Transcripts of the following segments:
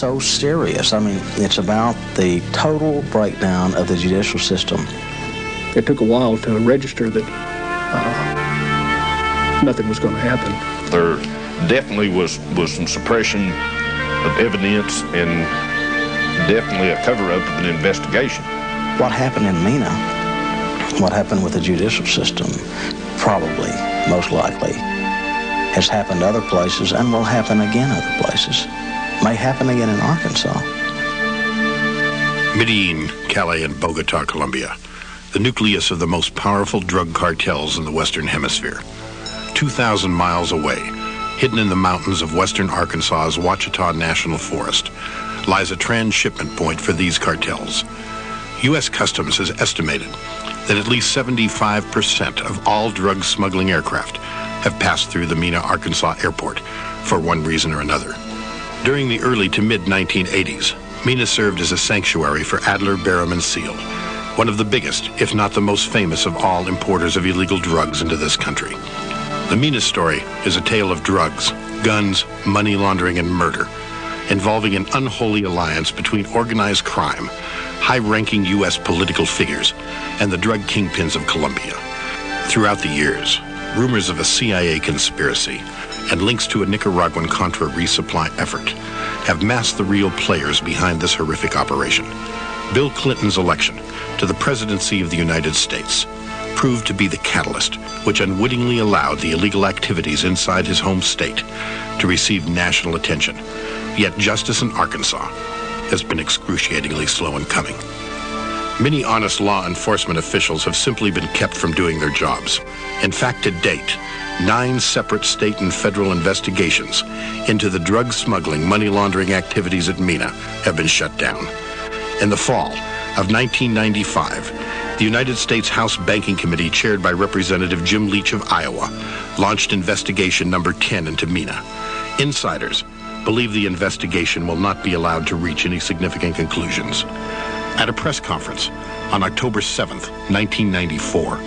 so serious. I mean, it's about the total breakdown of the judicial system. It took a while to register that nothing was going to happen. There definitely was some suppression of evidence and definitely a cover-up of an investigation. What happened in Mena, what happened with the judicial system, probably, most likely, has happened other places and will happen again other places. May happen again in Arkansas. Medellin, Cali, and Bogota, Colombia, the nucleus of the most powerful drug cartels in the Western Hemisphere. 2,000 miles away, hidden in the mountains of western Arkansas's Ouachita National Forest, lies a transshipment point for these cartels. U.S. Customs has estimated that at least 75% of all drug smuggling aircraft have passed through the Mena, Arkansas airport for one reason or another. During the early to mid-1980s, Mena served as a sanctuary for Adler, Barham, and Seal, one of the biggest, if not the most famous of all importers of illegal drugs into this country. The Mena story is a tale of drugs, guns, money laundering, and murder, involving an unholy alliance between organized crime, high-ranking U.S. political figures, and the drug kingpins of Colombia. Throughout the years, rumors of a CIA conspiracy and links to a Nicaraguan Contra resupply effort have masked the real players behind this horrific operation. Bill Clinton's election to the presidency of the United States proved to be the catalyst which unwittingly allowed the illegal activities inside his home state to receive national attention. Yet justice in Arkansas has been excruciatingly slow in coming. Many honest law enforcement officials have simply been kept from doing their jobs. In fact, to date, 9 separate state and federal investigations into the drug smuggling, money laundering activities at Mena have been shut down. In the fall of 1995, the United States House Banking Committee, chaired by Representative Jim Leach of Iowa, launched investigation number 10 into Mena. Insiders believe the investigation will not be allowed to reach any significant conclusions. At a press conference on October 7th, 1994,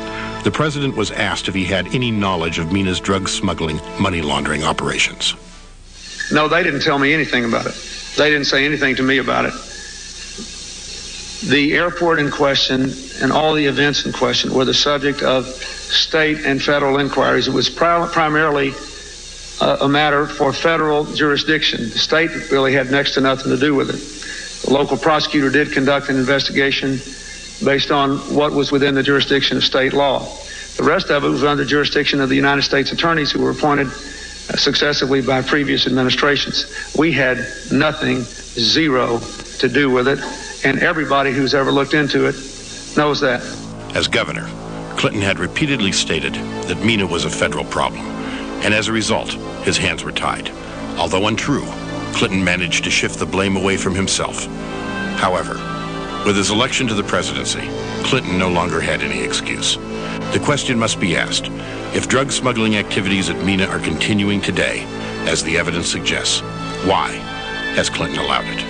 the president was asked if he had any knowledge of Mena's drug smuggling, money laundering operations. No, they didn't tell me anything about it. They didn't say anything to me about it. The airport in question and all the events in question were the subject of state and federal inquiries. It was primarily a matter for federal jurisdiction. The state really had next to nothing to do with it. The local prosecutor did conduct an investigation based on what was within the jurisdiction of state law. The rest of it was under the jurisdiction of the United States attorneys who were appointed successively by previous administrations. We had nothing, zero, to do with it, and everybody who's ever looked into it knows that. As governor, Clinton had repeatedly stated that Mena was a federal problem, and as a result, his hands were tied. Although untrue, Clinton managed to shift the blame away from himself. However, with his election to the presidency, Clinton no longer had any excuse. The question must be asked, if drug smuggling activities at Mena are continuing today, as the evidence suggests, why has Clinton allowed it?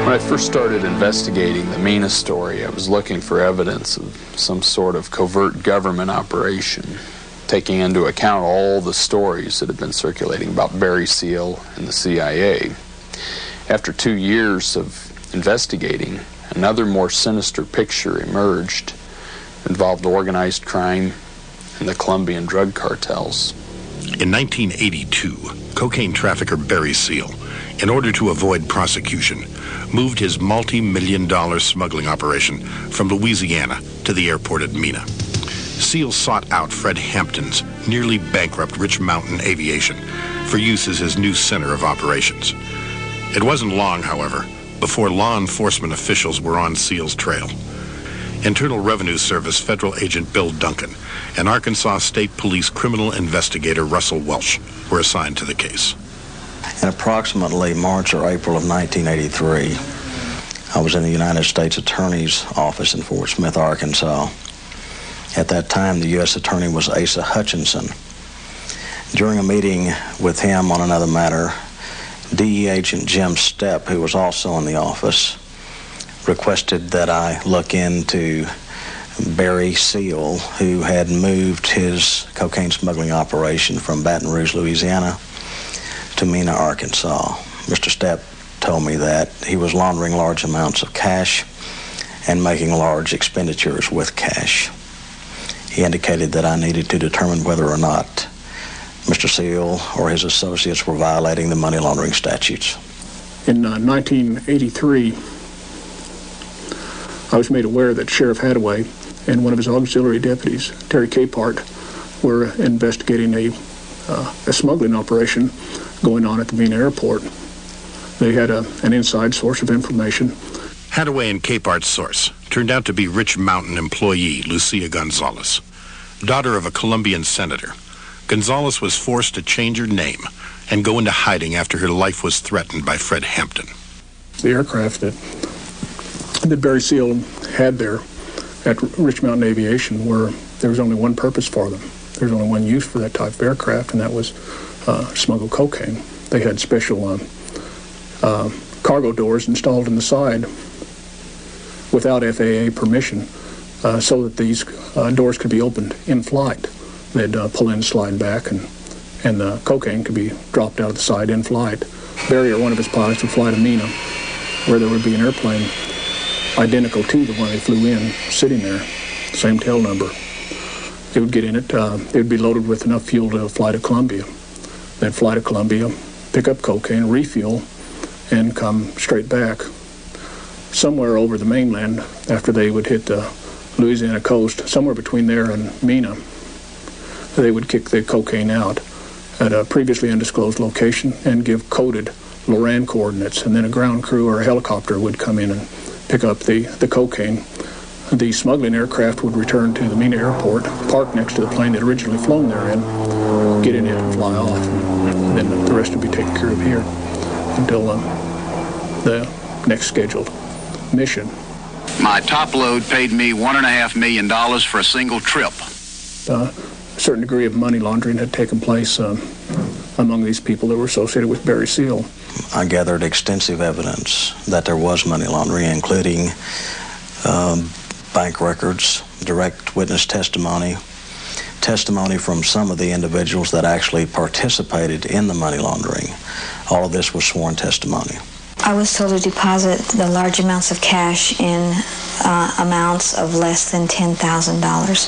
When I first started investigating the Mena story, I was looking for evidence of some sort of covert government operation, taking into account all the stories that had been circulating about Barry Seal and the CIA. After 2 years of investigating, another more sinister picture emerged. It involved organized crime and the Colombian drug cartels. In 1982, cocaine trafficker Barry Seal, in order to avoid prosecution, moved his multi-million-dollar smuggling operation from Louisiana to the airport at Mena. Seal sought out Fred Hampton's nearly bankrupt Rich Mountain Aviation for use as his new center of operations. It wasn't long, however, before law enforcement officials were on Seal's trail. Internal Revenue Service Federal Agent Bill Duncan and Arkansas State Police criminal investigator Russell Welch were assigned to the case. In approximately March or April of 1983, I was in the United States Attorney's office in Fort Smith, Arkansas. At that time, the U.S. Attorney was Asa Hutchinson. During a meeting with him on another matter, DE agent Jim Stepp, who was also in the office, requested that I look into Barry Seal, who had moved his cocaine smuggling operation from Baton Rouge, Louisiana to Mena, Arkansas. Mr. Stepp told me that he was laundering large amounts of cash and making large expenditures with cash. He indicated that I needed to determine whether or not Mr. Seal or his associates were violating the money laundering statutes. In 1983, I was made aware that Sheriff Hadaway and one of his auxiliary deputies, Terry Capehart, were investigating a smuggling operation going on at the Mena airport. They had an inside source of information. Hadaway and Capehart's source turned out to be Rich Mountain employee Lucia Gonzalez, daughter of a Colombian senator. Gonzalez was forced to change her name and go into hiding after her life was threatened by Fred Hampton. The aircraft that Barry Seal had there at Rich Mountain Aviation there was only one purpose for them. There was only one use for that type of aircraft, and that was smuggle cocaine. They had special cargo doors installed in the side without FAA permission so that these doors could be opened in flight. They'd pull in, slide back, and the cocaine could be dropped out of the side in flight. Barry or one of his pilots would fly to Mena, where there would be an airplane identical to the one they flew in, sitting there, same tail number. They would get in it. It would be loaded with enough fuel to fly to Columbia. They'd fly to Columbia, pick up cocaine, refuel, and come straight back. Somewhere over the mainland, after they would hit the Louisiana coast, somewhere between there and Mena, they would kick the cocaine out at a previously undisclosed location and give coded Loran coordinates, and then a ground crew or a helicopter would come in and pick up the cocaine. The smuggling aircraft would return to the Mena airport, park next to the plane that originally flown there in, get in it and fly off, and then the rest would be taken care of here until the next scheduled mission. My top load paid me $1.5 million for a single trip. A certain degree of money laundering had taken place among these people that were associated with Barry Seal. I gathered extensive evidence that there was money laundering, including bank records, direct witness testimony from some of the individuals that actually participated in the money laundering. All of this was sworn testimony. I was told to deposit the large amounts of cash in amounts of less than $10,000.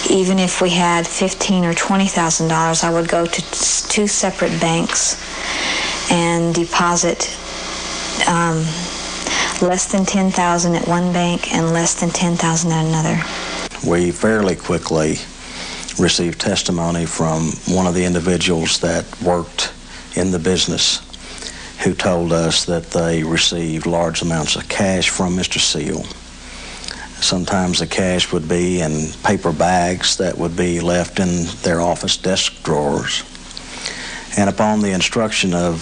Even if we had $15,000 or $20,000, I would go to two separate banks and deposit less than $10,000 at one bank and less than $10,000 at another. We fairly quickly received testimony from one of the individuals that worked in the business who told us that they received large amounts of cash from Mr. Seal. Sometimes the cash would be in paper bags that would be left in their office desk drawers. And upon the instruction of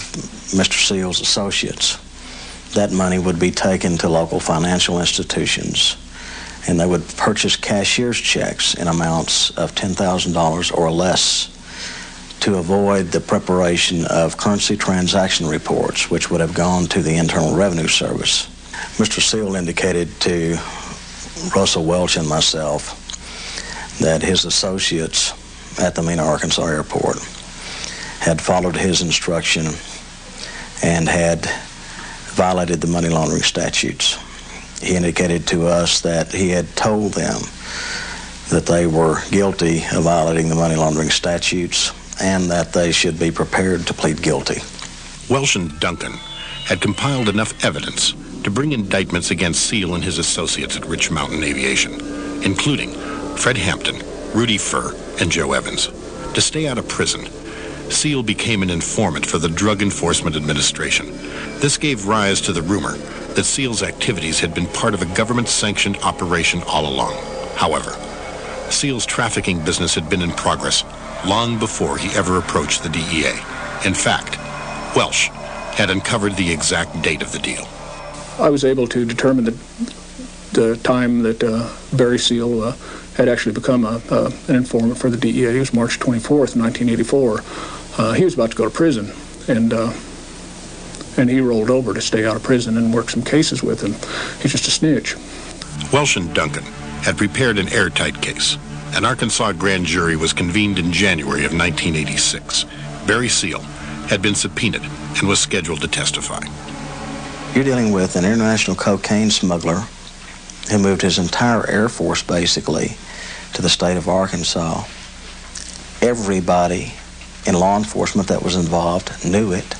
Mr. Seal's associates, that money would be taken to local financial institutions, and they would purchase cashier's checks in amounts of $10,000 or less to avoid the preparation of currency transaction reports, which would have gone to the Internal Revenue Service. Mr. Seal indicated to Russell Welch and myself that his associates at the Mena, Arkansas airport had followed his instruction and had violated the money laundering statutes. He indicated to us that he had told them that they were guilty of violating the money laundering statutes and that they should be prepared to plead guilty. Welsh and Duncan had compiled enough evidence to bring indictments against Seal and his associates at Rich Mountain Aviation, including Fred Hampton, Rudy Furr, and Joe Evans. To stay out of prison, Seal became an informant for the Drug Enforcement Administration. This gave rise to the rumor that Seal's activities had been part of a government-sanctioned operation all along. However, Seal's trafficking business had been in progress long before he ever approached the DEA. In fact, Welsh had uncovered the exact date of the deal. I was able to determine the time that Barry Seal had actually become an informant for the DEA. It was March 24th, 1984. He was about to go to prison, and he rolled over to stay out of prison and work some cases with him. He's just a snitch. Welsh and Duncan had prepared an airtight case. An Arkansas grand jury was convened in January of 1986. Barry Seal had been subpoenaed and was scheduled to testify. You're dealing with an international cocaine smuggler who moved his entire Air Force, basically, to the state of Arkansas. Everybody in law enforcement that was involved knew it.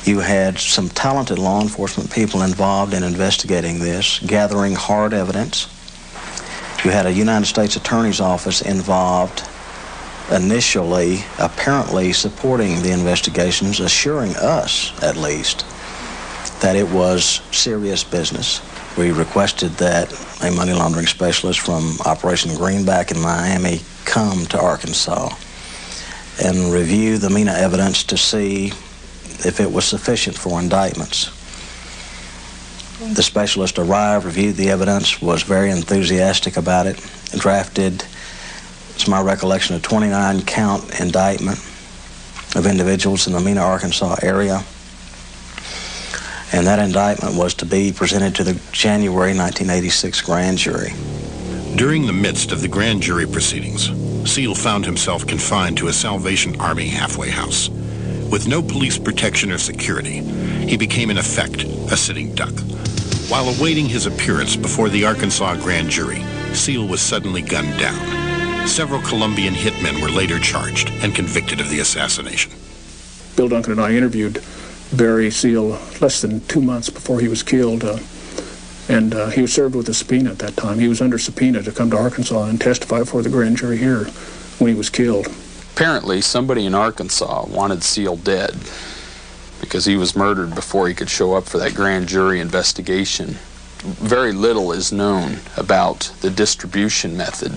You had some talented law enforcement people involved in investigating this, gathering hard evidence. You had a United States Attorney's Office involved initially, apparently supporting the investigations, assuring us, at least, that it was serious business. We requested that a money laundering specialist from Operation Greenback in Miami come to Arkansas and review the Mena evidence to see if it was sufficient for indictments. The specialist arrived, reviewed the evidence, was very enthusiastic about it, and drafted, it's my recollection, a 29-count indictment of individuals in the Mena, Arkansas area. And that indictment was to be presented to the January 1986 grand jury. During the midst of the grand jury proceedings, Seal found himself confined to a Salvation Army halfway house. With no police protection or security, he became in effect a sitting duck. While awaiting his appearance before the Arkansas grand jury, Seal was suddenly gunned down. Several Colombian hitmen were later charged and convicted of the assassination. Bill Duncan and I interviewed Barry Seal less than 2 months before he was killed, and he was served with a subpoena at that time. He was under subpoena to come to Arkansas and testify before the grand jury here when he was killed. Apparently, somebody in Arkansas wanted Seal dead because he was murdered before he could show up for that grand jury investigation. Very little is known about the distribution method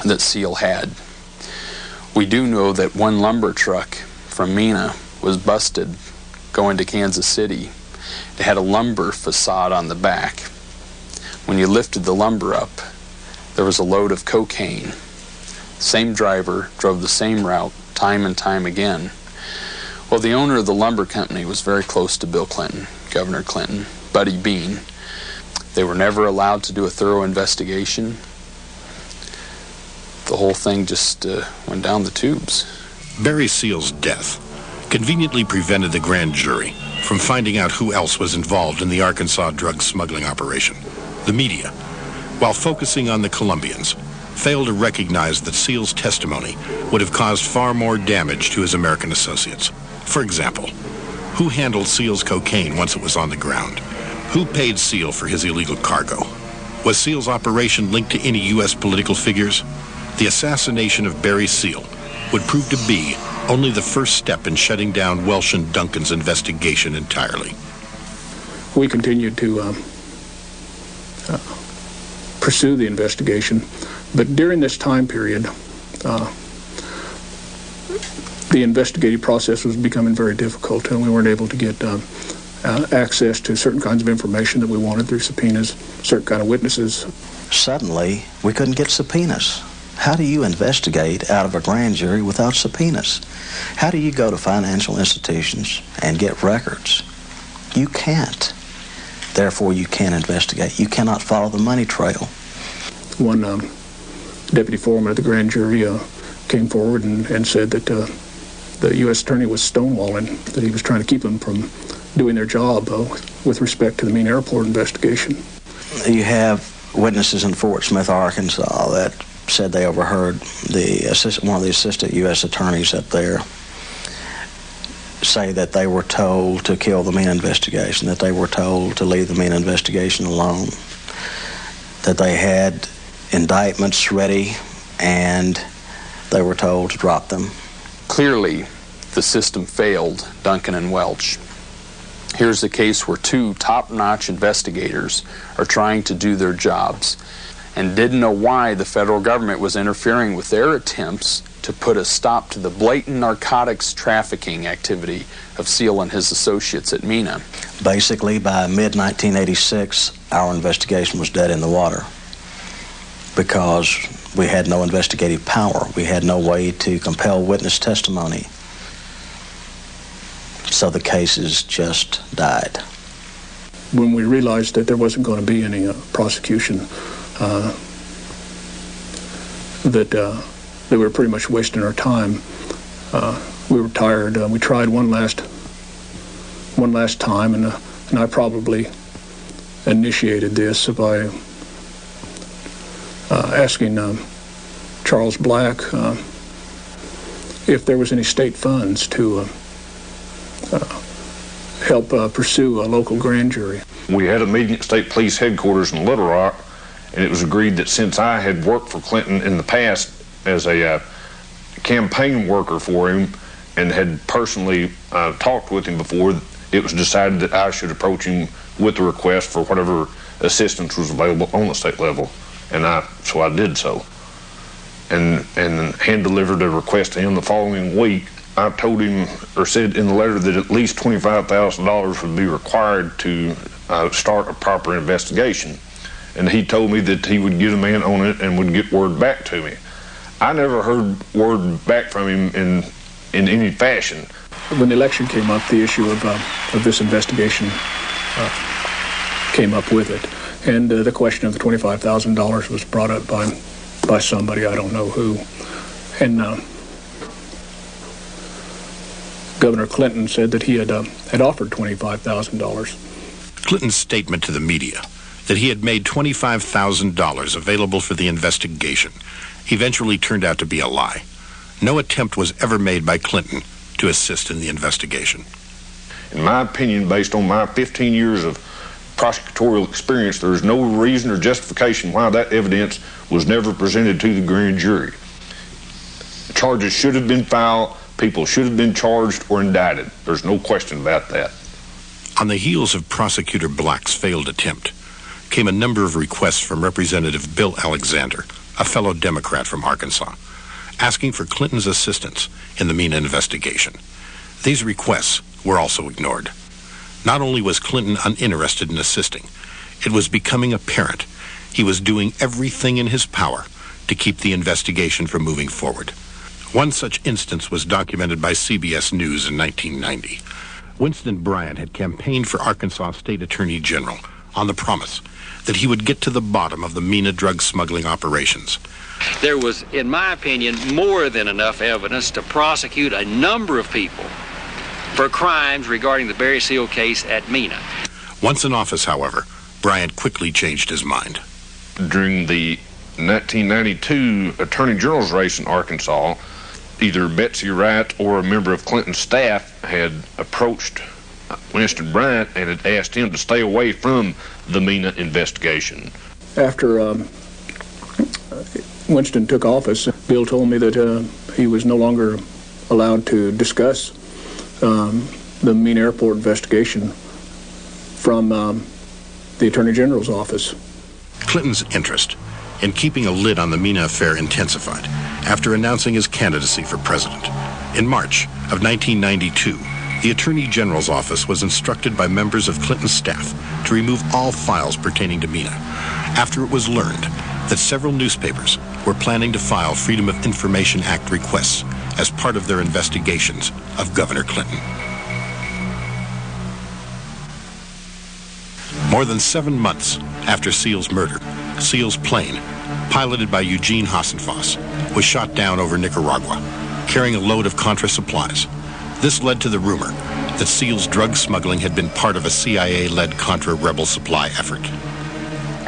that Seal had. We do know that one lumber truck from Mena was busted going to Kansas City. It had a lumber facade on the back. When you lifted the lumber up, there was a load of cocaine. Same driver drove the same route time and time again. Well, the owner of the lumber company was very close to Bill Clinton, Governor Clinton, Buddy Bean. They were never allowed to do a thorough investigation. The whole thing just went down the tubes. Barry Seal's death conveniently prevented the grand jury from finding out who else was involved in the Arkansas drug smuggling operation. The media, while focusing on the Colombians, failed to recognize that Seal's testimony would have caused far more damage to his American associates. For example, who handled Seal's cocaine once it was on the ground? Who paid Seal for his illegal cargo? Was Seal's operation linked to any U.S. political figures? The assassination of Barry Seal would prove to be only the first step in shutting down Welsh and Duncan's investigation entirely. We continued to pursue the investigation, but during this time period, the investigative process was becoming very difficult, and we weren't able to get access to certain kinds of information that we wanted through subpoenas, certain kind of witnesses. Suddenly, we couldn't get subpoenas. How do you investigate out of a grand jury without subpoenas? How do you go to financial institutions and get records? You can't. Therefore, you can't investigate. You cannot follow the money trail. One deputy foreman of the grand jury came forward and said that the U.S. attorney was stonewalling, that he was trying to keep them from doing their job with respect to the Mena Airport investigation. You have witnesses in Fort Smith, Arkansas, that said they overheard one of the assistant U.S. attorneys up there say that they were told to kill the Mena investigation, that they were told to leave the Mena investigation alone, that they had indictments ready and they were told to drop them. Clearly, the system failed Duncan and Welch. Here's a case where two top-notch investigators are trying to do their jobs and didn't know why the federal government was interfering with their attempts to put a stop to the blatant narcotics trafficking activity of Seal and his associates at Mena. Basically, by mid-1986, our investigation was dead in the water. because we had no investigative power. We had no way to compel witness testimony. So the cases just died. When we realized that there wasn't going to be any prosecution, that we were pretty much wasting our time, we were tired. We tried one last time, and I probably initiated this by asking Charles Black if there was any state funds to help pursue a local grand jury. We had a meeting at State Police Headquarters in Little Rock, and it was agreed that since I had worked for Clinton in the past as a campaign worker for him and had personally talked with him before, it was decided that I should approach him with the request for whatever assistance was available on the state level, and so I did so, and hand-delivered a request to him the following week. I told him, or said in the letter, that at least $25,000 would be required to start a proper investigation, and he told me that he would get a man on it and would get word back to me. I never heard word back from him in any fashion. When the election came up, the issue of this investigation came up with it, and the question of the $25,000 was brought up by somebody, I don't know who, and Governor Clinton said that he had offered $25,000. Clinton's statement to the media that he had made $25,000 available for the investigation eventually turned out to be a lie. No attempt was ever made by Clinton to assist in the investigation. In my opinion, based on my 15 years of prosecutorial experience, there is no reason or justification why that evidence was never presented to the grand jury. Charges should have been filed, people should have been charged or indicted. There's no question about that. On the heels of Prosecutor Black's failed attempt came a number of requests from Representative Bill Alexander, a fellow Democrat from Arkansas, asking for Clinton's assistance in the Mena investigation. These requests were also ignored. Not only was Clinton uninterested in assisting, it was becoming apparent he was doing everything in his power to keep the investigation from moving forward. One such instance was documented by CBS News in 1990. Winston Bryant had campaigned for Arkansas State Attorney General on the promise that he would get to the bottom of the Mena drug smuggling operations. There was, in my opinion, more than enough evidence to prosecute a number of people for crimes regarding the Barry Seal case at Mena. Once in office, however, Bryant quickly changed his mind. During the 1992 Attorney General's race in Arkansas, either Betsy Wright or a member of Clinton's staff had approached Winston Bryant and had asked him to stay away from the Mena investigation. After Winston took office, Bill told me that he was no longer allowed to discuss the Mena Airport investigation from the Attorney General's office. Clinton's interest in keeping a lid on the Mena affair intensified after announcing his candidacy for president. In March of 1992, the Attorney General's office was instructed by members of Clinton's staff to remove all files pertaining to Mena after it was learned that several newspapers were planning to file Freedom of Information Act requests as part of their investigations of Governor Clinton. More than 7 months after Seal's murder, Seal's plane, piloted by Eugene Hassenfoss, was shot down over Nicaragua, carrying a load of Contra supplies. This led to the rumor that Seal's drug smuggling had been part of a CIA-led Contra rebel supply effort.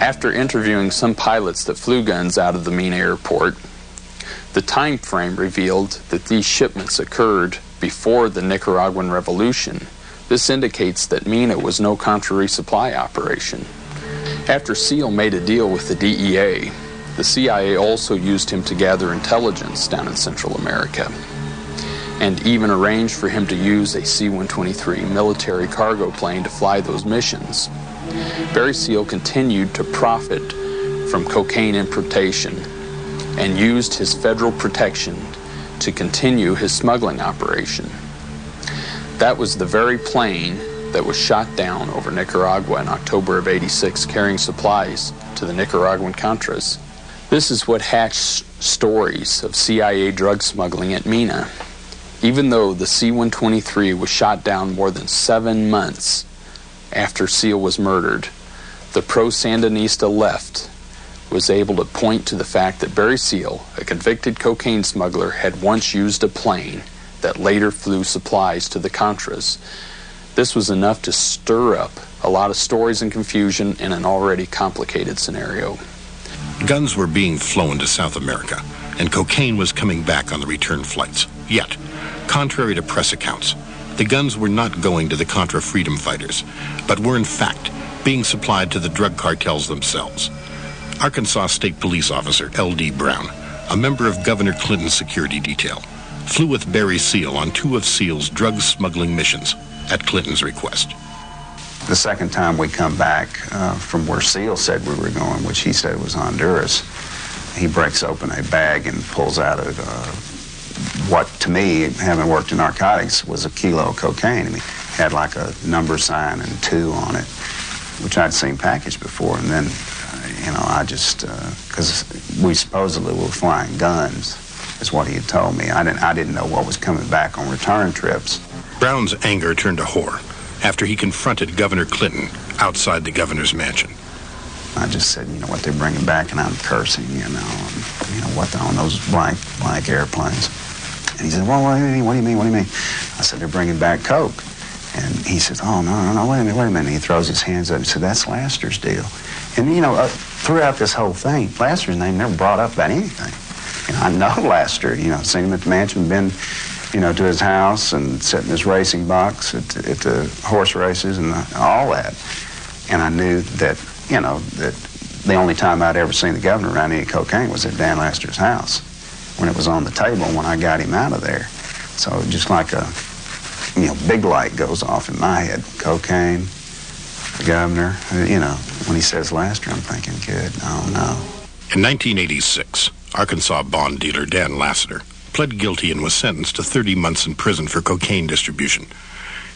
After interviewing some pilots that flew guns out of the Mena airport, the time frame revealed that these shipments occurred before the Nicaraguan Revolution. This indicates that Mena was no Contra resupply operation. After Seal made a deal with the DEA, the CIA also used him to gather intelligence down in Central America, and even arranged for him to use a C-123 military cargo plane to fly those missions. Barry Seal continued to profit from cocaine importation and used his federal protection to continue his smuggling operation. That was the very plane that was shot down over Nicaragua in October of '86, carrying supplies to the Nicaraguan Contras. This is what hatched stories of CIA drug smuggling at Mena. Even though the C-123 was shot down more than 7 months after Seal was murdered, the pro-Sandinista left was able to point to the fact that Barry Seal, a convicted cocaine smuggler, had once used a plane that later flew supplies to the Contras. This was enough to stir up a lot of stories and confusion in an already complicated scenario. Guns were being flown to South America, and cocaine was coming back on the return flights. Yet, contrary to press accounts, the guns were not going to the Contra freedom fighters, but were in fact being supplied to the drug cartels themselves. Arkansas State Police Officer L.D. Brown, a member of Governor Clinton's security detail, flew with Barry Seal on 2 of Seal's drug smuggling missions at Clinton's request. The second time we come back from where Seal said we were going, which he said was Honduras, he breaks open a bag and pulls out what, to me, having worked in narcotics, was a kilo of cocaine. I mean, had like a number sign and 2 on it, which I'd seen packaged before. And then, I just, because we supposedly were flying guns, is what he had told me. I didn't know what was coming back on return trips. Brown's anger turned to horror after he confronted Governor Clinton outside the governor's mansion. I just said, what they're bringing back, and I'm cursing, what on those blank airplanes. And he said, well, what do you mean? I said, they're bringing back coke. And he says, oh, no, wait a minute. And he throws his hands up and said, that's Laster's deal. And, throughout this whole thing, Laster's name never brought up about anything. I know Laster, seen him at the mansion, been, to his house and sat in his racing box at the horse races and all that. And I knew that, that the only time I'd ever seen the governor around any cocaine was at Dan Laster's house when it was on the table when I got him out of there. So just like a, big light goes off in my head. Cocaine, the governor, when he says Laster, I'm thinking, good, oh no. In 1986, Arkansas bond dealer Dan Lassiter pled guilty and was sentenced to 30 months in prison for cocaine distribution.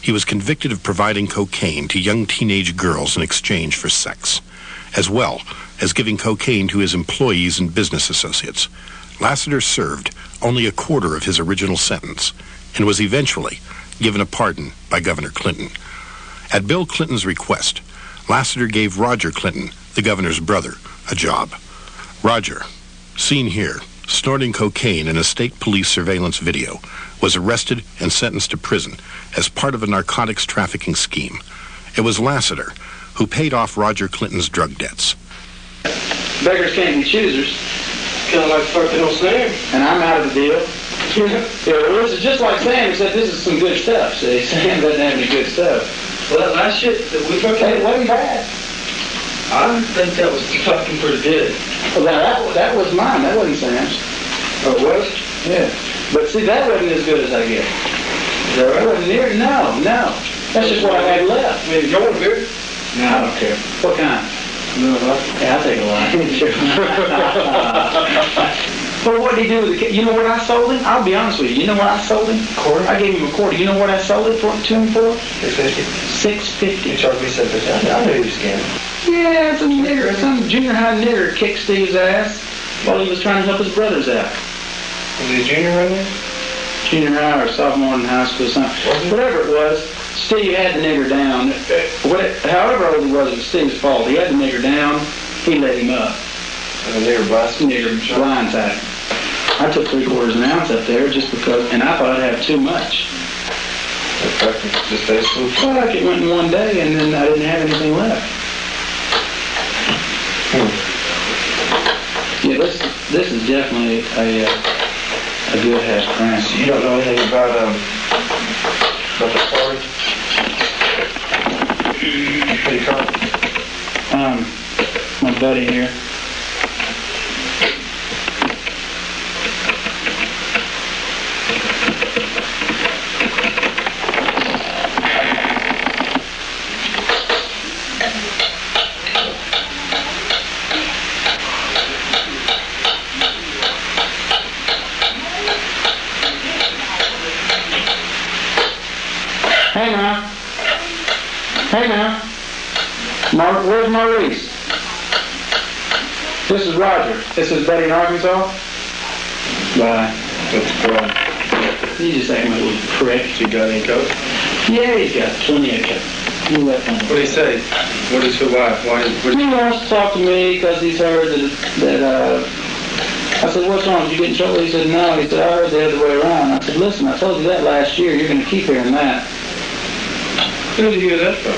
He was convicted of providing cocaine to young teenage girls in exchange for sex, as well as giving cocaine to his employees and business associates. Lassiter served only a quarter of his original sentence and was eventually given a pardon by Governor Clinton. At Bill Clinton's request, Lassiter gave Roger Clinton, the governor's brother, a job. Roger, seen here, snorting cocaine in a state police surveillance video, was arrested and sentenced to prison as part of a narcotics trafficking scheme. It was Lassiter who paid off Roger Clinton's drug debts. Beggars can't be choosers. Kind of like fucking old Sam. And I'm out of the deal. Well, this is just like Sam, except this is some good stuff. See, Sam doesn't have any good stuff. Well, that last shit that we took, it wasn't bad. I think that was fucking pretty good. Well, that was mine. That wasn't Sam's. Oh, it was? Yeah. But see, that wasn't as good as I get. Is that right? That wasn't near? No. That's just what I had left. I mean, you want a beer? No, I don't care. What kind? No, yeah, I'll take a lot. But what did he do with the kid? You know what I sold him? I'll be honest with you. You know what I sold him? Quarter? I gave him a quarter. You know what I sold it to him for? $6.50. You charged me $7.50. I knew he was scamming. Yeah, some junior high nigger kicked Steve's ass while he was trying to help his brothers out. Was he a junior right there? Junior high or sophomore in high school, something. Whatever it was, Steve had the nigger down. However old he was, it was Steve's fault. He had the nigger down. He let him up. And the nigger blindside. I took 3/4 ounce up there just because, and I thought I'd have too much. Well, like it went in one day, and then I didn't have anything left. Yeah, this is definitely a good hash brown. So you don't know anything about the party? What do you call it? My buddy here. Hey now. Where's Maurice? This is Roger. This is Buddy in Arkansas. Bye. What's the problem? You just acting like a little prick. You got any coke? Yeah, he's got plenty of coke. You let him. What did he say? What is your wife? He wants to talk to me because he's heard that I said, what's wrong? Did you get in trouble? He said, no. He said, I heard the other way around. I said, listen, I told you that last year. You're going to keep hearing that. Who did you hear that from?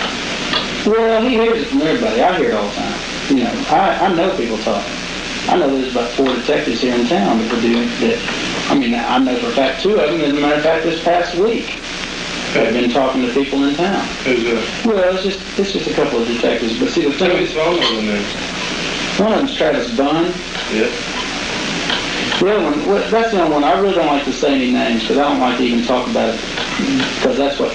Well, he hears it from everybody. I hear it all the time. You know, I know people talking. I know there's about 4 detectives here in town that are doing that. I mean, I know for a fact 2 of them. As a matter of fact, this past week, I've been talking to people in town. Who's that? Well, it's just a couple of detectives. But see, the thing is, one of them? One of them's Travis Bunn. Yeah. The other one, that's the only one. I really don't like to say any names because I don't like to even talk about it because that's what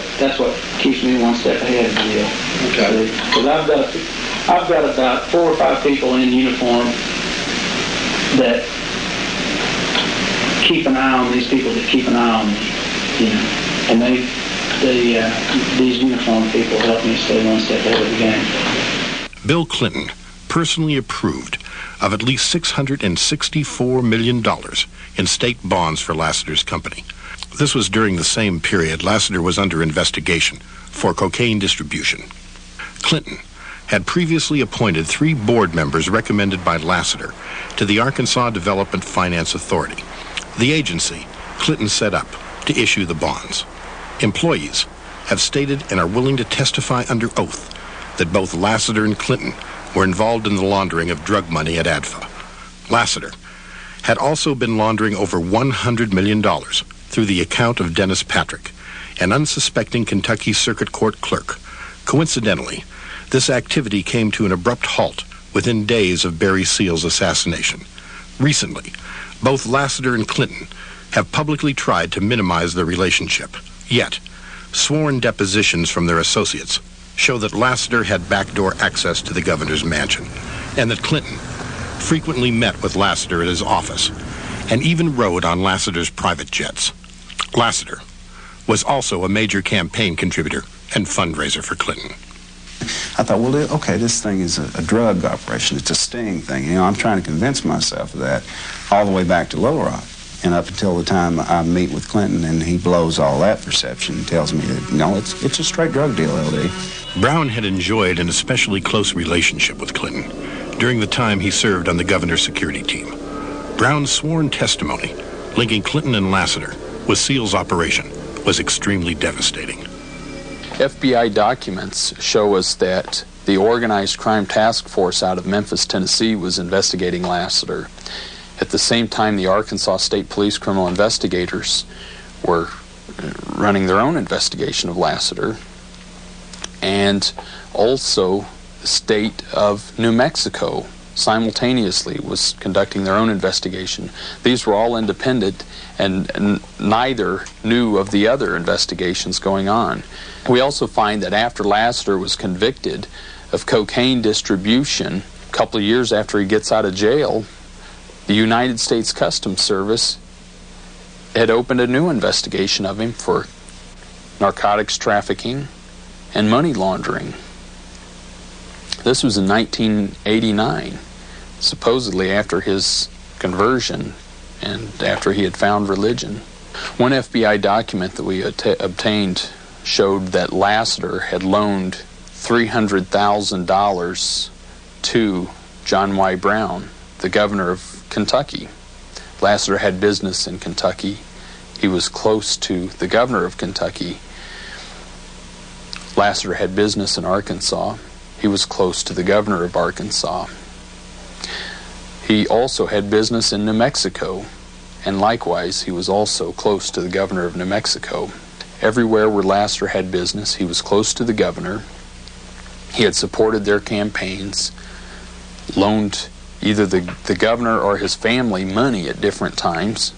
keeps me one step ahead of the deal. Okay. Because I've got about 4 or 5 people in uniform that keep an eye on these people that keep an eye on me, you know, and these uniformed people help me stay one step ahead of the game. Bill Clinton personally approved of at least $664 million in state bonds for Lassiter's company. This was during the same period Lassiter was under investigation for cocaine distribution. Clinton had previously appointed 3 board members recommended by Lassiter to the Arkansas Development Finance Authority, the agency Clinton set up to issue the bonds. Employees have stated and are willing to testify under oath that both Lassiter and Clinton were involved in the laundering of drug money at ADFA. Lassiter had also been laundering over $100 million through the account of Dennis Patrick, an unsuspecting Kentucky Circuit Court clerk. Coincidentally, this activity came to an abrupt halt within days of Barry Seal's assassination. Recently, both Lassiter and Clinton have publicly tried to minimize their relationship. Yet, sworn depositions from their associates show that Lassiter had backdoor access to the governor's mansion, and that Clinton frequently met with Lassiter at his office, and even rode on Lassiter's private jets. Lassiter was also a major campaign contributor and fundraiser for Clinton. I thought, well, okay, this thing is a drug operation. It's a sting thing. You know, I'm trying to convince myself of that all the way back to Little Rock. And up until the time I meet with Clinton and he blows all that perception and tells me that, no, it's a straight drug deal, LD. Brown had enjoyed an especially close relationship with Clinton during the time he served on the governor's security team. Brown's sworn testimony linking Clinton and Lassiter with Seal's operation was extremely devastating. FBI documents show us that the organized crime task force out of Memphis, Tennessee was investigating Lassiter. At the same time, the Arkansas State Police criminal investigators were running their own investigation of Lassiter. And also, the state of New Mexico simultaneously was conducting their own investigation. These were all independent, and neither knew of the other investigations going on. We also find that after Lassiter was convicted of cocaine distribution, a couple of years after he gets out of jail, the United States Customs Service had opened a new investigation of him for narcotics trafficking and money laundering. This was in 1989, supposedly after his conversion and after he had found religion. One FBI document that we obtained showed that Lassiter had loaned $300,000 to John Y. Brown, the governor of Kentucky. Lassiter had business in Kentucky. He was close to the governor of Kentucky. Lassiter had business in Arkansas. He was close to the governor of Arkansas. He also had business in New Mexico, and likewise, he was also close to the governor of New Mexico. Everywhere where Lassiter had business, he was close to the governor. He had supported their campaigns, loaned either the governor or his family money at different times.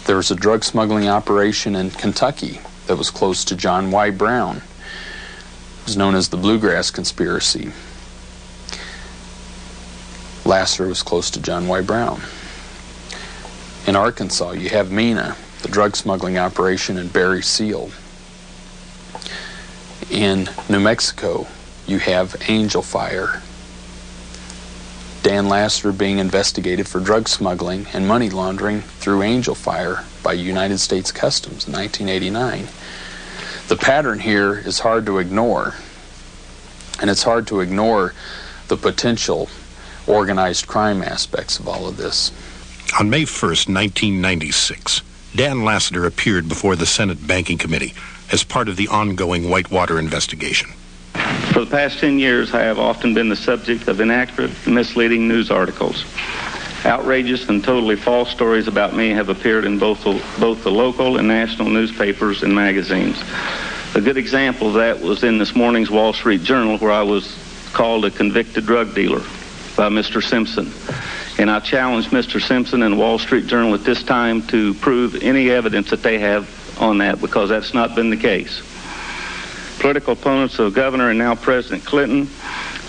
There was a drug smuggling operation in Kentucky that was close to John Y. Brown. It was known as the Bluegrass Conspiracy. Lassiter was close to John Y. Brown. In Arkansas, you have Mena, the drug smuggling operation, and Barry Seal. In New Mexico, you have Angel Fire, Dan Lassiter being investigated for drug smuggling and money laundering through Angel Fire by United States Customs in 1989. The pattern here is hard to ignore, and it's hard to ignore the potential organized crime aspects of all of this. On May 1st, 1996, Dan Lassiter appeared before the Senate Banking Committee as part of the ongoing Whitewater investigation. For the past 10 years, I have often been the subject of inaccurate and misleading news articles. Outrageous and totally false stories about me have appeared in both the local and national newspapers and magazines. A good example of that was in this morning's Wall Street Journal, where I was called a convicted drug dealer by Mr. Simpson. And I challenged Mr. Simpson and Wall Street Journal at this time to prove any evidence that they have on that, because that's not been the case. Political opponents of Governor and now President Clinton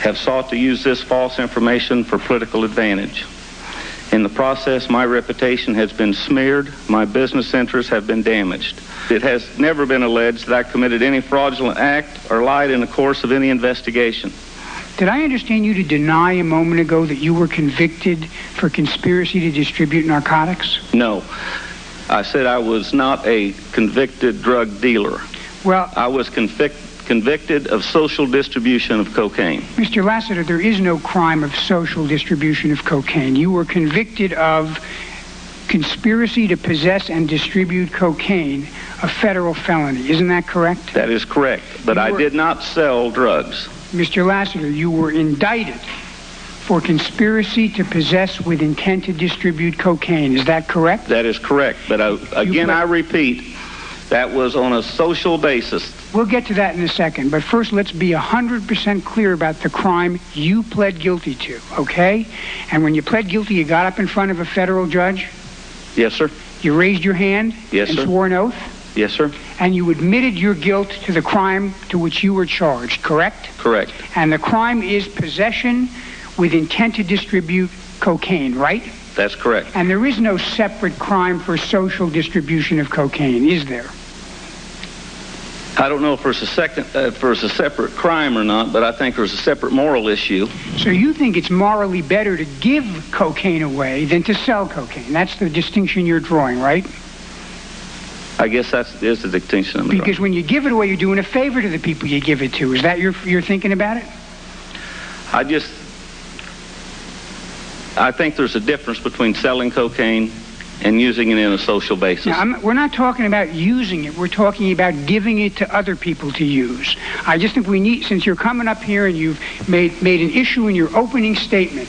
have sought to use this false information for political advantage. In the process, my reputation has been smeared, my business interests have been damaged. It has never been alleged that I committed any fraudulent act or lied in the course of any investigation. Did I understand you to deny a moment ago that you were convicted for conspiracy to distribute narcotics? No. I said I was not a convicted drug dealer. Well, I was convicted of social distribution of cocaine. Mr. Lassiter, there is no crime of social distribution of cocaine. You were convicted of conspiracy to possess and distribute cocaine, a federal felony. Isn't that correct? That is correct, but I did not sell drugs. Mr. Lassiter, you were indicted for conspiracy to possess with intent to distribute cocaine. Is that correct? That is correct, but I repeat, that was on a social basis. We'll get to that in a second, but first let's be 100% clear about the crime you pled guilty to, okay? And when you pled guilty, you got up in front of a federal judge? Yes, sir. You raised your hand? Yes, and sir. Swore an oath? Yes, sir. And you admitted your guilt to the crime to which you were charged, correct? Correct. And the crime is possession with intent to distribute cocaine, right? That's correct. And there is no separate crime for social distribution of cocaine, is there? I don't know if there's a separate crime or not, but I think there's a separate moral issue. So you think it's morally better to give cocaine away than to sell cocaine? That's the distinction you're drawing, right? I guess that is the distinction I'm drawing. Because when you give it away, you're doing a favor to the people you give it to. Is that your thinking about it? I think there's a difference between selling cocaine and using it in a social basis. Now, we're not talking about using it. We're talking about giving it to other people to use. I just think we need, since you're coming up here and you've made an issue in your opening statement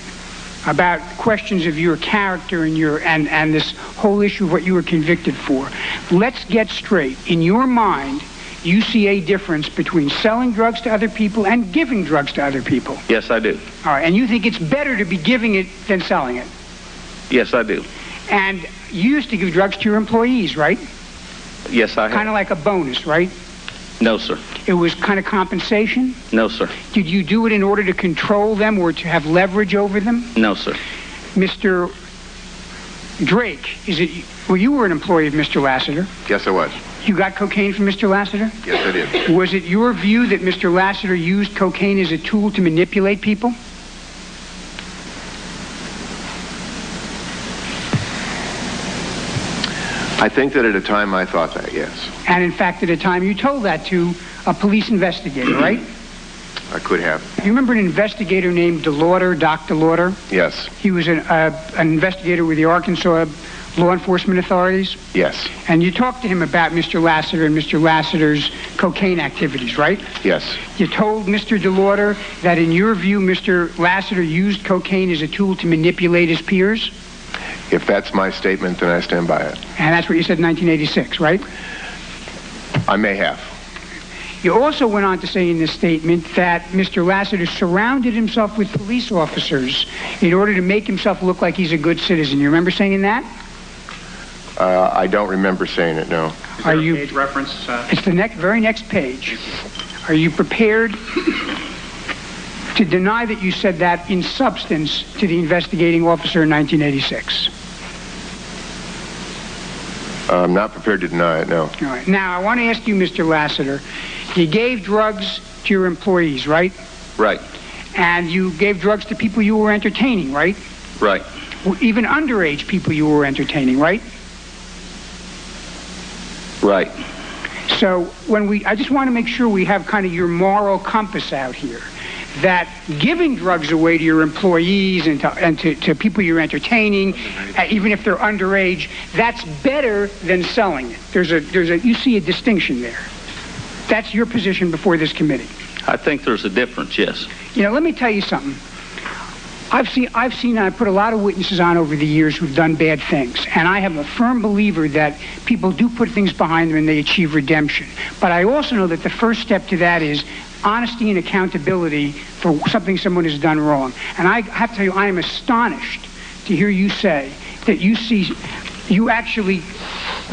about questions of your character and this whole issue of what you were convicted for, let's get straight. In your mind, you see a difference between selling drugs to other people and giving drugs to other people. Yes, I do. All right, and you think it's better to be giving it than selling it? Yes, I do. And you used to give drugs to your employees, right? Yes, I have. Kind of like a bonus, right? No, sir. It was kind of compensation? No, sir. Did you do it in order to control them or to have leverage over them? No, sir. Mr. Drake, well, you were an employee of Mr. Lassiter. Yes, I was. You got cocaine from Mr. Lassiter? Yes, I did. Was it your view that Mr. Lassiter used cocaine as a tool to manipulate people? I think that at a time I thought that, yes. And in fact, at a time you told that to a police investigator, right? I could have. You remember an investigator named DeLauder, Doc DeLauder? Yes. He was an investigator with the Arkansas law enforcement authorities? Yes. And you talked to him about Mr. Lassiter and Mr. Lassiter's cocaine activities, right? Yes. You told Mr. DeLauder that in your view, Mr. Lassiter used cocaine as a tool to manipulate his peers? If that's my statement, then I stand by it. And that's what you said in 1986, right? I may have. You also went on to say in this statement that Mr. Lassiter surrounded himself with police officers in order to make himself look like he's a good citizen. You remember saying that? I don't remember saying it, no. Is there a page reference? It's the very next page. Are you prepared to deny that you said that in substance to the investigating officer in 1986? I'm not prepared to deny it, no. All right. Now, I want to ask you, Mr. Lassiter, you gave drugs to your employees, right? Right. And you gave drugs to people you were entertaining, right? Right. Even underage people you were entertaining, right? Right. So I just want to make sure we have kind of your moral compass out here, that giving drugs away to your employees and to people you're entertaining, even if they're underage, that's better than selling it. You see a distinction there. That's your position before this committee. I think there's a difference, yes. You know, let me tell you something. I put a lot of witnesses on over the years who've done bad things, and I am a firm believer that people do put things behind them and they achieve redemption. But I also know that the first step to that is honesty and accountability for something someone has done wrong. And I have to tell you, I am astonished to hear you say that you actually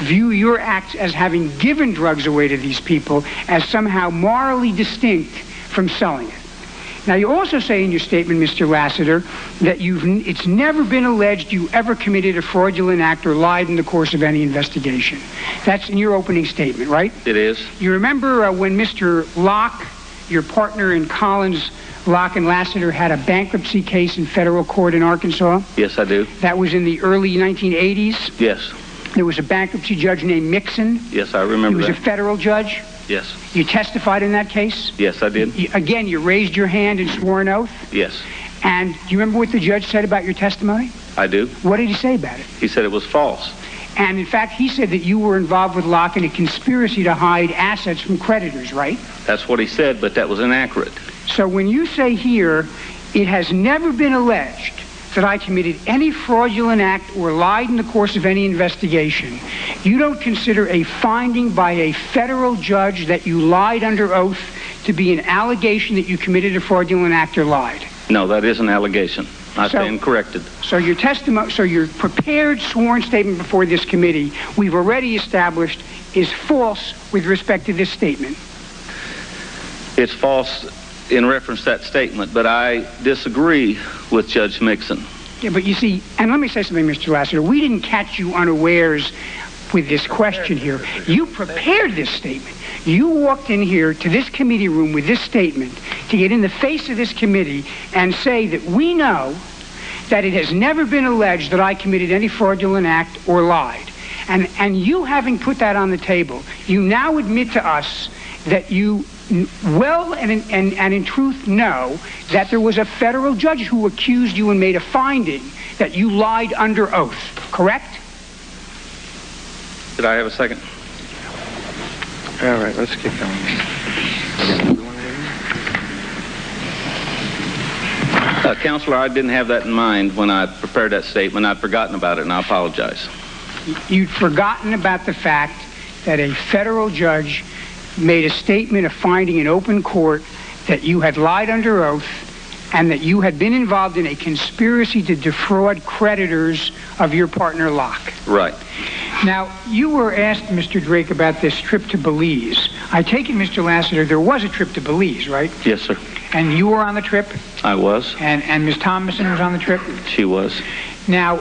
view your acts as having given drugs away to these people as somehow morally distinct from selling it. Now, you also say in your statement, Mr. Lassiter, that it's never been alleged you ever committed a fraudulent act or lied in the course of any investigation. That's in your opening statement, right? It is. You remember when Mr. Locke, your partner in Collins, Locke and Lassiter, had a bankruptcy case in federal court in Arkansas? Yes, I do. That was in the early 1980s? Yes. There was a bankruptcy judge named Mixon? Yes, I remember that. He was a federal judge? Yes. You testified in that case? Yes, I did. Again, you raised your hand and swore an oath? Yes. And do you remember what the judge said about your testimony? I do. What did he say about it? He said it was false. And in fact, he said that you were involved with Locke in a conspiracy to hide assets from creditors, right? That's what he said, but that was inaccurate. So when you say here, it has never been alleged that I committed any fraudulent act or lied in the course of any investigation, you don't consider a finding by a federal judge that you lied under oath to be an allegation that you committed a fraudulent act or lied? No, that is an allegation. I stand corrected. So your testimony, so your prepared sworn statement before this committee, we've already established, is false with respect to this statement. It's false in reference to that statement, but I disagree with Judge Mixon. Yeah, but you see, and let me say something, Mr. Lassiter, we didn't catch you unawares with this question here. You prepared this statement. You walked in here to this committee room with this statement to get in the face of this committee and say that we know that it has never been alleged that I committed any fraudulent act or lied. And you having put that on the table, you now admit to us that you well and in truth know that there was a federal judge who accused you and made a finding that you lied under oath, correct? Did I have a second? All right, let's keep going. Counselor, I didn't have that in mind when I prepared that statement. I'd forgotten about it, and I apologize. You'd forgotten about the fact that a federal judge made a statement of finding in open court that you had lied under oath and that you had been involved in a conspiracy to defraud creditors of your partner Locke. Right. Now, you were asked, Mr. Drake, about this trip to Belize. I take it, Mr. Lassiter, there was a trip to Belize, right? Yes, sir. And you were on the trip? I was. And Ms. Thomason was on the trip? She was. Now,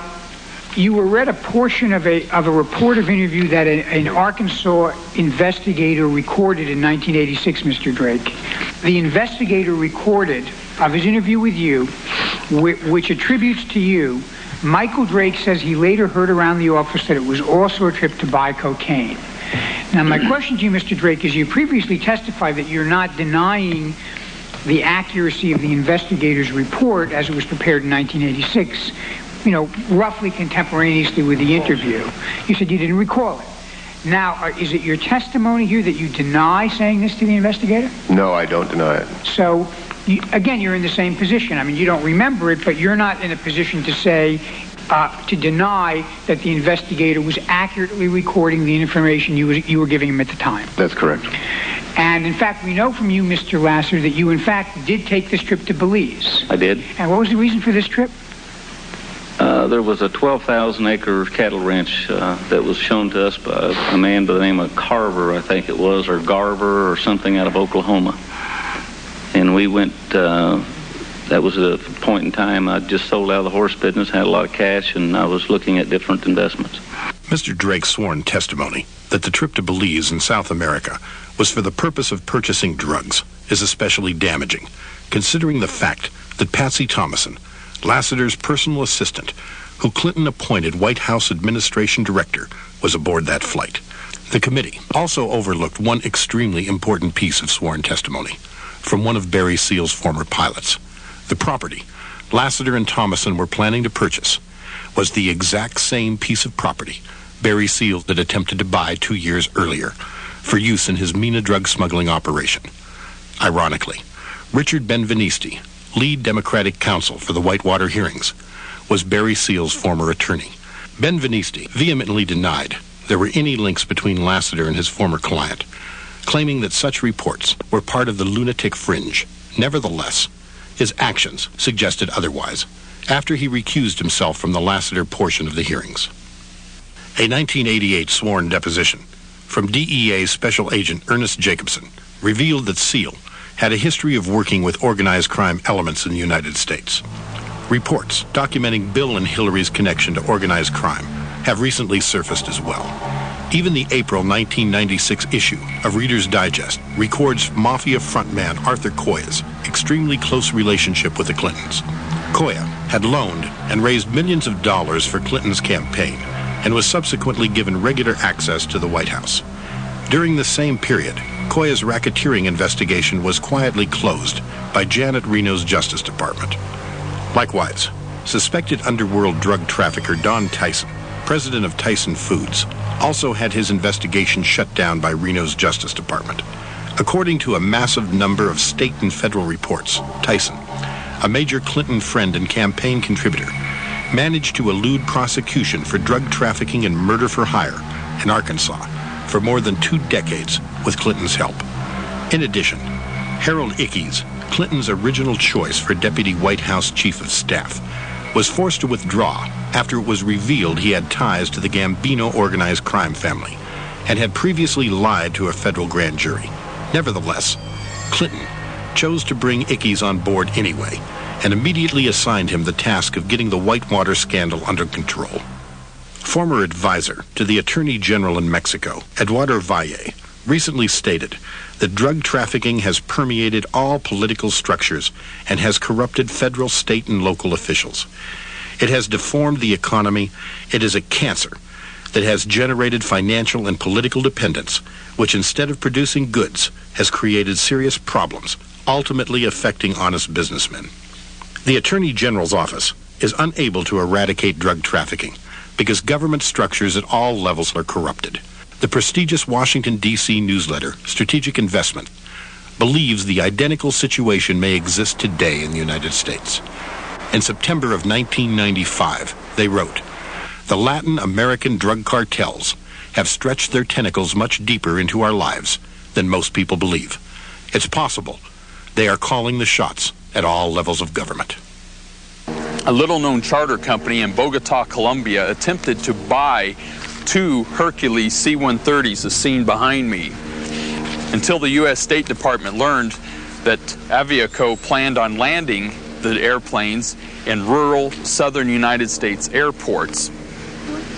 you were read a portion of a report of interview that an Arkansas investigator recorded in 1986, Mr. Drake. The investigator recorded of his interview with you, which attributes to you, Michael Drake says he later heard around the office that it was also a trip to buy cocaine. Now, my question to you, Mr. Drake, is you previously testified that you're not denying the accuracy of the investigator's report as it was prepared in 1986, you know, roughly contemporaneously with the interview. You said you didn't recall it. Now, is it your testimony here that you deny saying this to the investigator? No, I don't deny it. So, again, you're in the same position. I mean, you don't remember it, but you're not in a position to say, to deny that the investigator was accurately recording the information you were giving him at the time. That's correct. And, in fact, we know from you, Mr. Lassiter, that you, in fact, did take this trip to Belize. I did. And what was the reason for this trip? There was a 12,000-acre cattle ranch that was shown to us by a man by the name of Carver, I think it was, or Garver, or something out of Oklahoma. And we went, that was a point in time I just sold out of the horse business, had a lot of cash, and I was looking at different investments. Mr. Drake's sworn testimony that the trip to Belize in South America was for the purpose of purchasing drugs is especially damaging, considering the fact that Patsy Thomason, Lassiter's personal assistant, who Clinton appointed White House Administration Director, was aboard that flight. The committee also overlooked one extremely important piece of sworn testimony from one of Barry Seal's former pilots. The property Lassiter and Thomason were planning to purchase was the exact same piece of property Barry Seal had attempted to buy 2 years earlier for use in his Mena drug smuggling operation. Ironically, Richard Benvenisti, lead Democratic counsel for the Whitewater hearings, was Barry Seal's former attorney. Benvenisti vehemently denied there were any links between Lassiter and his former client, claiming that such reports were part of the lunatic fringe. Nevertheless, his actions suggested otherwise after he recused himself from the Lassiter portion of the hearings. A 1988 sworn deposition from DEA Special Agent Ernest Jacobson revealed that Seal had a history of working with organized crime elements in the United States. Reports documenting Bill and Hillary's connection to organized crime have recently surfaced as well. Even the April 1996 issue of Reader's Digest records Mafia frontman Arthur Coya's extremely close relationship with the Clintons. Coya had loaned and raised millions of dollars for Clinton's campaign and was subsequently given regular access to the White House. During the same period, Coya's racketeering investigation was quietly closed by Janet Reno's Justice Department. Likewise, suspected underworld drug trafficker Don Tyson, president of Tyson Foods, also had his investigation shut down by Reno's Justice Department. According to a massive number of state and federal reports, Tyson, a major Clinton friend and campaign contributor, managed to elude prosecution for drug trafficking and murder for hire in Arkansas for more than 2 decades with Clinton's help. In addition, Harold Ickes, Clinton's original choice for Deputy White House Chief of Staff, was forced to withdraw after it was revealed he had ties to the Gambino organized crime family and had previously lied to a federal grand jury. Nevertheless, Clinton chose to bring Ickes on board anyway and immediately assigned him the task of getting the Whitewater scandal under control. Former advisor to the Attorney General in Mexico, Eduardo Valle, recently stated that drug trafficking has permeated all political structures and has corrupted federal, state, and local officials. It has deformed the economy. It is a cancer that has generated financial and political dependence, which instead of producing goods, has created serious problems, ultimately affecting honest businessmen. The Attorney General's office is unable to eradicate drug trafficking because government structures at all levels are corrupted. The prestigious Washington, D.C. newsletter, Strategic Investment, believes the identical situation may exist today in the United States. In September of 1995, they wrote, "The Latin American drug cartels have stretched their tentacles much deeper into our lives than most people believe. It's possible they are calling the shots at all levels of government." A little-known charter company in Bogota, Colombia, attempted to buy 2 Hercules C-130s as seen behind me, until the U.S. State Department learned that Aviaco planned on landing the airplanes in rural southern United States airports.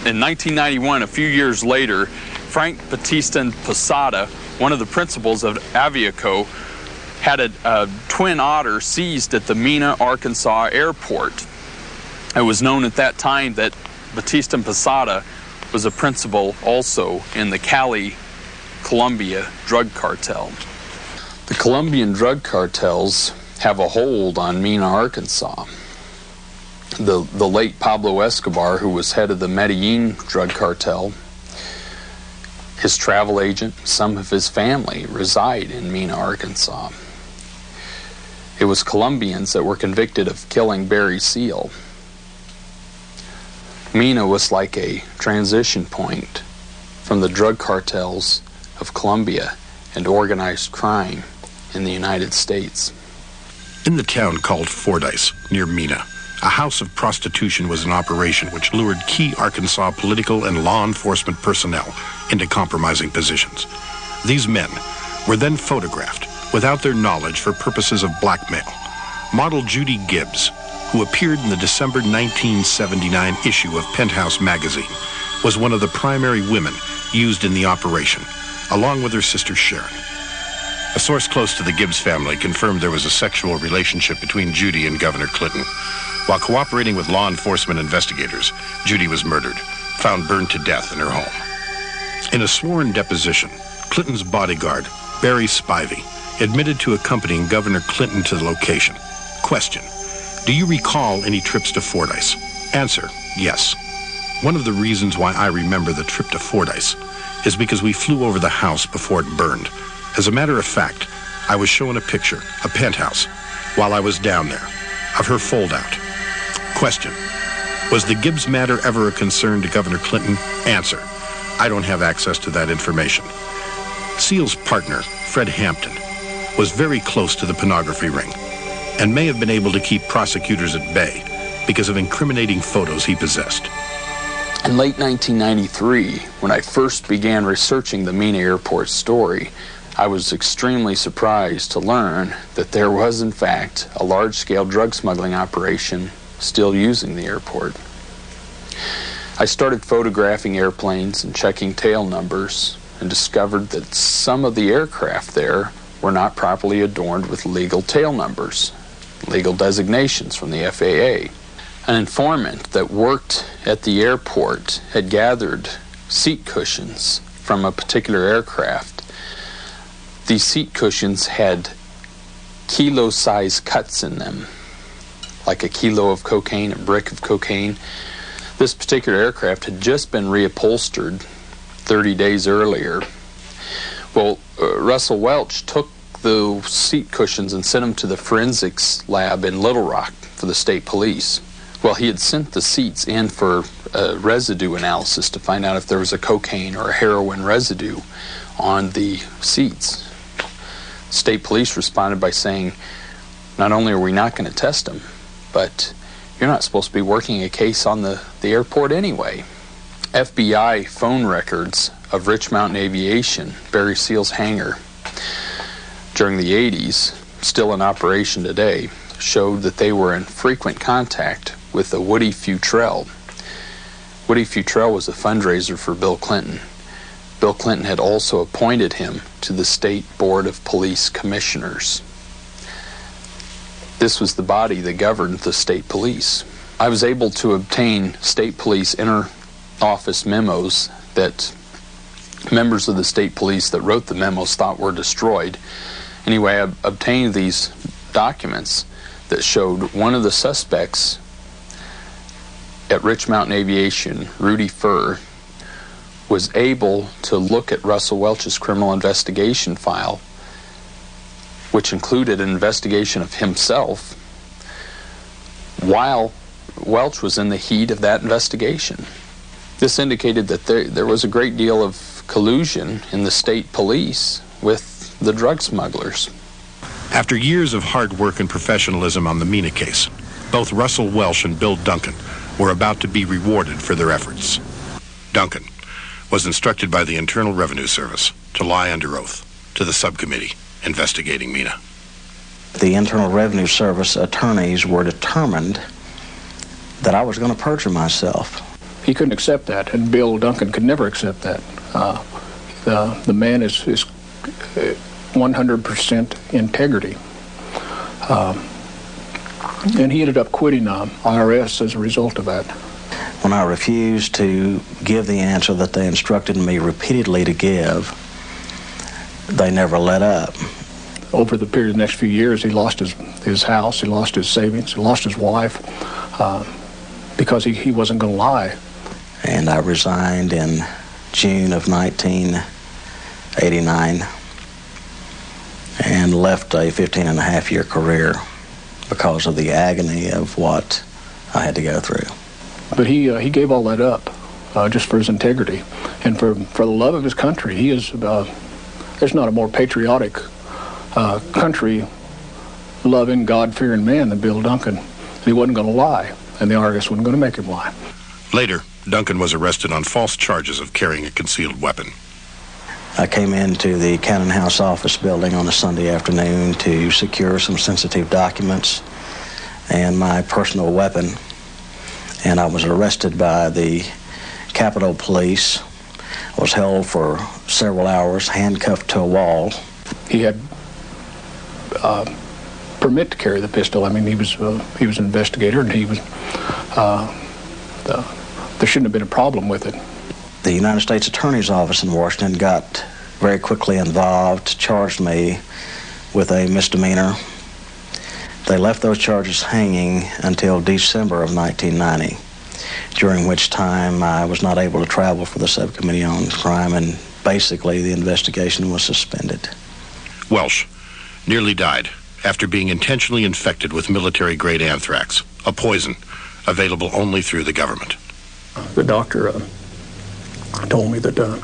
In 1991, a few years later, Frank Batista Posada, one of the principals of Aviaco, had a Twin Otter seized at the Mena, Arkansas airport. It was known at that time that Batista Posada was a principal also in the Cali, Colombia drug cartel. The Colombian drug cartels have a hold on Mena, Arkansas. The late Pablo Escobar, who was head of the Medellin drug cartel, his travel agent, some of his family reside in Mena, Arkansas. It was Colombians that were convicted of killing Barry Seal. Mena was like a transition point from the drug cartels of Colombia and organized crime in the United States. In the town called Fordyce, near Mena, a house of prostitution was in operation which lured key Arkansas political and law enforcement personnel into compromising positions. These men were then photographed without their knowledge for purposes of blackmail. Model Judy Gibbs, who appeared in the December 1979 issue of Penthouse magazine, was one of the primary women used in the operation, along with her sister Sharon. A source close to the Gibbs family confirmed there was a sexual relationship between Judy and Governor Clinton. While cooperating with law enforcement investigators, Judy was murdered, found burned to death in her home. In a sworn deposition, Clinton's bodyguard, Barry Spivey, admitted to accompanying Governor Clinton to the location. Question: do you recall any trips to Fordyce? Answer: yes. One of the reasons why I remember the trip to Fordyce is because we flew over the house before it burned. As a matter of fact, I was shown a picture, a penthouse, while I was down there, of her fold-out. Question: was the Gibbs matter ever a concern to Governor Clinton? Answer: I don't have access to that information. Seal's partner, Fred Hampton, was very close to the pornography ring and may have been able to keep prosecutors at bay because of incriminating photos he possessed. In late 1993, when I first began researching the Mena Airport story, I was extremely surprised to learn that there was, in fact, a large-scale drug smuggling operation still using the airport. I started photographing airplanes and checking tail numbers and discovered that some of the aircraft there were not properly adorned with legal tail numbers, legal designations from the FAA. An informant that worked at the airport had gathered seat cushions from a particular aircraft. These seat cushions had kilo-size cuts in them, like a kilo of cocaine, a brick of cocaine. This particular aircraft had just been reupholstered 30 days earlier. Well, Russell Welch took the seat cushions and sent them to the forensics lab in Little Rock for the state police. Well, he had sent the seats in for residue analysis to find out if there was a cocaine or a heroin residue on the seats. State police responded by saying, not only are we not going to test them, but you're not supposed to be working a case on the airport anyway. FBI phone records of Rich Mountain Aviation, Barry Seal's hangar, during the 80s, still in operation today, showed that they were in frequent contact with a Woody Futrell. Woody Futrell was a fundraiser for Bill Clinton. Bill Clinton had also appointed him to the State Board of Police Commissioners. This was the body that governed the state police. I was able to obtain state police inter-office memos that members of the state police that wrote the memos thought were destroyed. Anyway, I obtained these documents that showed one of the suspects at Rich Mountain Aviation, Rudy Furr, was able to look at Russell Welch's criminal investigation file, which included an investigation of himself, while Welch was in the heat of that investigation. This indicated that there was a great deal of collusion in the state police with the drug smugglers. After years of hard work and professionalism on the Mena case, both Russell Welch and Bill Duncan were about to be rewarded for their efforts. Duncan was instructed by the Internal Revenue Service to lie under oath to the subcommittee investigating Mena. The Internal Revenue Service attorneys were determined that I was going to perjure myself. He couldn't accept that, and Bill Duncan could never accept that. The man is 100% integrity. And he ended up quitting IRS as a result of that. When I refused to give the answer that they instructed me repeatedly to give, they never let up. Over the period of the next few years, he lost his house, he lost his savings, he lost his wife, because he wasn't going to lie. And I resigned in June of 1989 and left a 15-and-a-half-year career because of the agony of what I had to go through. But he gave all that up just for his integrity and for the love of his country. He is there's not a more patriotic country-loving, God-fearing man than Bill Duncan. He wasn't going to lie, and the IRS wasn't going to make him lie. Later, Duncan was arrested on false charges of carrying a concealed weapon. I came into the Cannon House office building on a Sunday afternoon to secure some sensitive documents and my personal weapon, and I was arrested by the Capitol Police. I was held for several hours, handcuffed to a wall. He had permit to carry the pistol. I mean, he was an investigator, and he was there shouldn't have been a problem with it. The United States Attorney's Office in Washington got very quickly involved, charged me with a misdemeanor. They left those charges hanging until December of 1990, during which time I was not able to travel for the Subcommittee on Crime, and basically the investigation was suspended. Welsh nearly died after being intentionally infected with military-grade anthrax, a poison available only through the government. The doctor told me that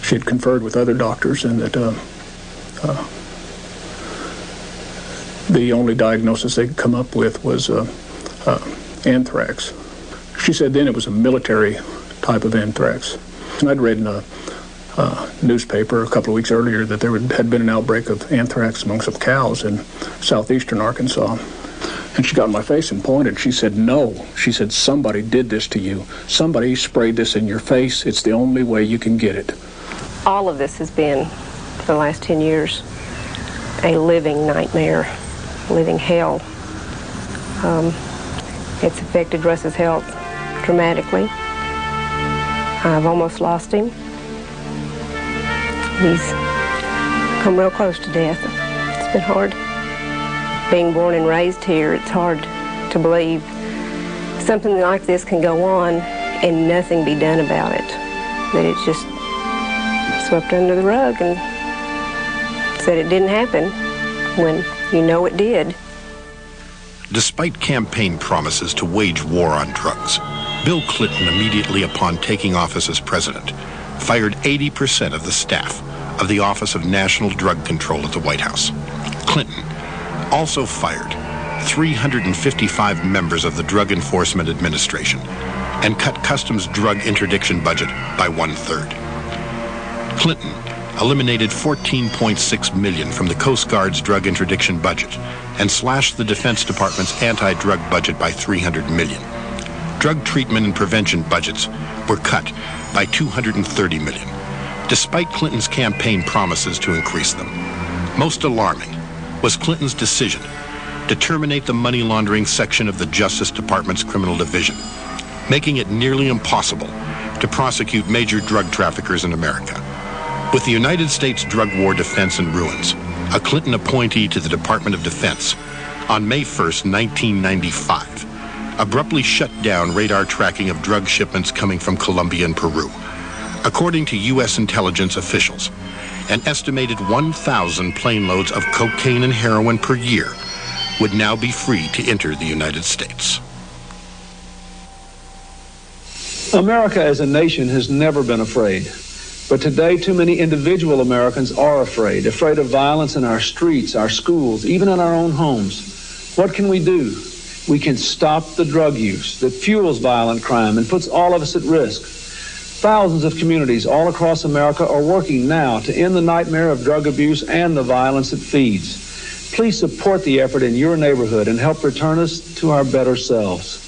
she had conferred with other doctors, and that the only diagnosis they could come up with was anthrax. She said then it was a military type of anthrax. And I'd read in a newspaper a couple of weeks earlier that there had been an outbreak of anthrax among some cows in southeastern Arkansas. And she got in my face and pointed. She said, "No." She said, "Somebody did this to you. Somebody sprayed this in your face. It's the only way you can get it." All of this has been, for the last 10 years, a living nightmare, living hell. It's affected Russ's health dramatically. I've almost lost him. He's come real close to death. It's been hard. Being born and raised here, it's hard to believe something like this can go on and nothing be done about it. That it's just swept under the rug and said it didn't happen when you know it did. Despite campaign promises to wage war on drugs, Bill Clinton, immediately upon taking office as president, fired 80% of the staff of the Office of National Drug Control at the White House. Clinton also fired 355 members of the Drug Enforcement Administration and cut Customs drug interdiction budget by 1/3. Clinton eliminated $14.6 million from the Coast Guard's drug interdiction budget and slashed the Defense Department's anti-drug budget by $300 million. Drug treatment and prevention budgets were cut by $230 million, despite Clinton's campaign promises to increase them. Most alarming was Clinton's decision to terminate the money laundering section of the Justice Department's criminal division, making it nearly impossible to prosecute major drug traffickers in America. With the United States drug war defense in ruins, a Clinton appointee to the Department of Defense, on May 1st, 1995, abruptly shut down radar tracking of drug shipments coming from Colombia and Peru. According to U.S. intelligence officials, an estimated 1,000 plane loads of cocaine and heroin per year would now be free to enter the United States. America as a nation has never been afraid. But today, too many individual Americans are afraid of violence in our streets, our schools, even in our own homes. What can we do? We can stop the drug use that fuels violent crime and puts all of us at risk. Thousands of communities all across America are working now to end the nightmare of drug abuse and the violence it feeds. Please support the effort in your neighborhood and help return us to our better selves.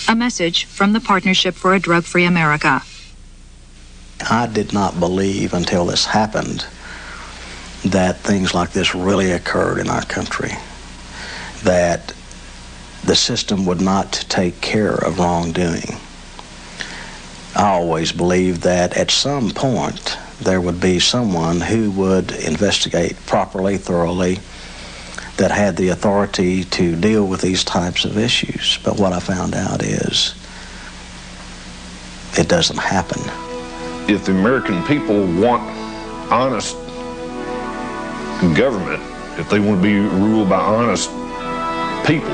A message from the Partnership for a Drug-Free America. I did not believe until this happened that things like this really occurred in our country, that the system would not take care of wrongdoing. I always believed that at some point there would be someone who would investigate properly, thoroughly, that had the authority to deal with these types of issues. But what I found out is it doesn't happen. If the American people want honest government, if they want to be ruled by honest people,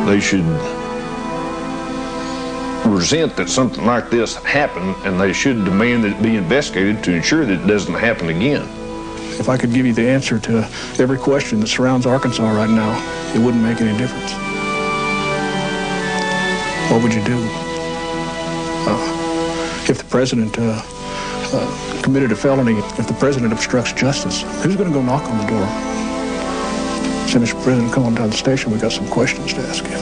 they should resent that something like this happened, and they should demand that it be investigated to ensure that it doesn't happen again. If I could give you the answer to every question that surrounds Arkansas right now, it wouldn't make any difference. What would you do? If the president committed a felony, if the president obstructs justice, who's going to go knock on the door? As soon as the president comes down the station, we got some questions to ask him.